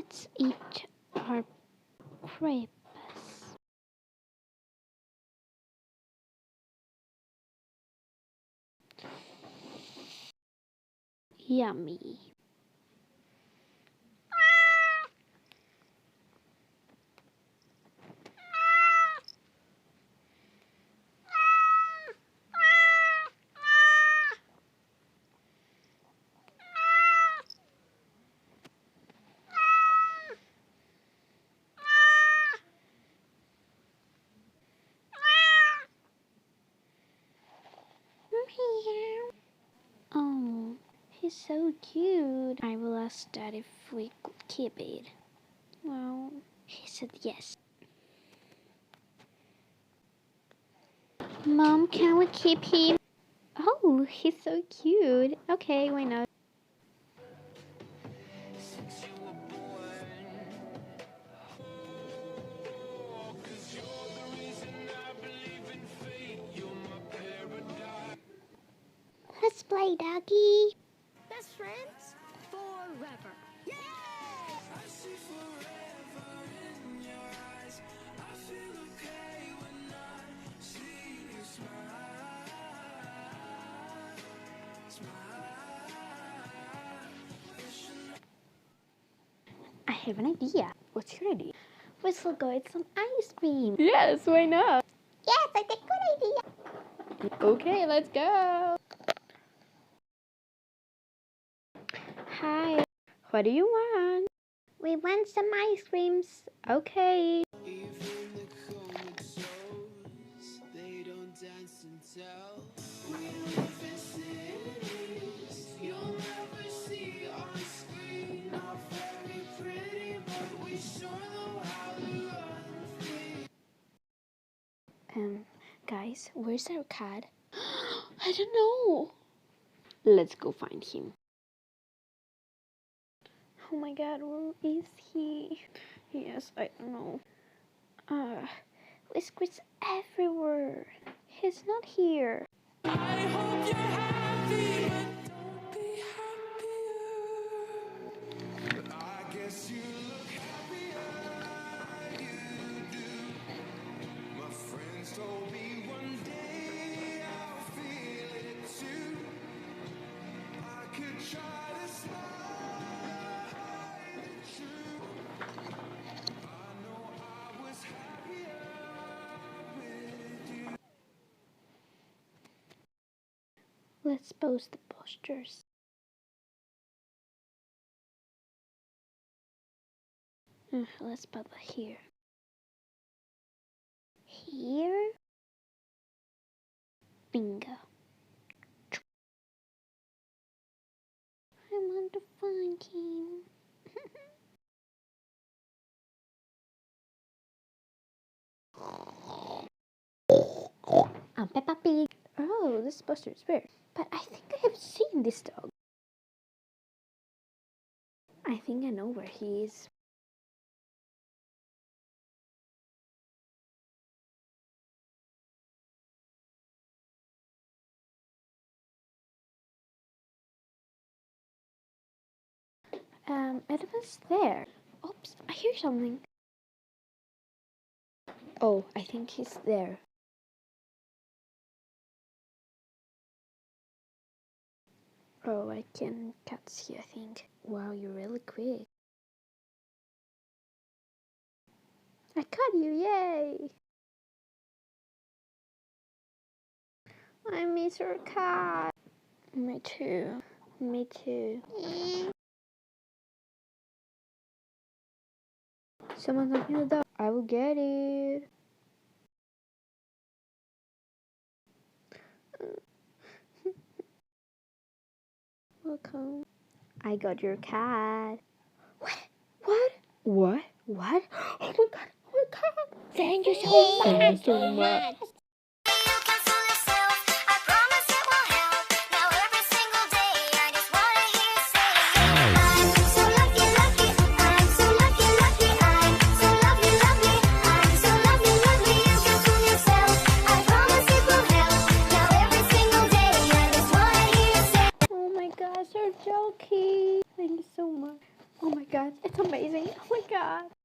Let's eat our crepes. Yummy. Oh, he's so cute. I will ask Dad if we could keep it. Well, he said yes. Mom, can we keep him? Oh, he's so cute. Okay, why not? Let's play, doggy. Best friends forever. Yay! I see forever in your eyes. I feel okay when I see you smile. I have an idea. What's your idea? We shall go eat some ice cream. Yes, why not? Yes, I think good idea. Okay, let's go. Hi, What do you want? we want some ice creams. Okay. Even the comatose, they don't dance and tell. We live in cities you'll never see on screen. Not very pretty, but we sure know how to run things. Guys, where's our cat? I don't know. Let's go find him. Oh my god, where is he? Yes, I don't know. Whiskers everywhere. He's not here. I hope you're happy, but don't be happier. I guess you look happier, you do. My friends told me one day I'll feel it too. I could try to smile, hide the truth. I know I was happier with you. Let's post the posters. Let's put it here. Here. Bingo. I want to find him. I'm Peppa Pig. Oh, this poster is weird. But I think I have seen this dog. I think I know where he is. It was there. Oops, I hear something. Oh, I think he's there. Oh, I can catch you, I think. Wow, you're really quick. I caught you, yay! I miss your cat. Me too. Me too. Someone's knocking the door. I will get it. Welcome. I got your cat. What? What? What? Oh my god! Oh my god! Thank you so Thank much. So much. Oh my gosh, you're joking. Thank you so much. Oh my god, it's amazing. Oh my god.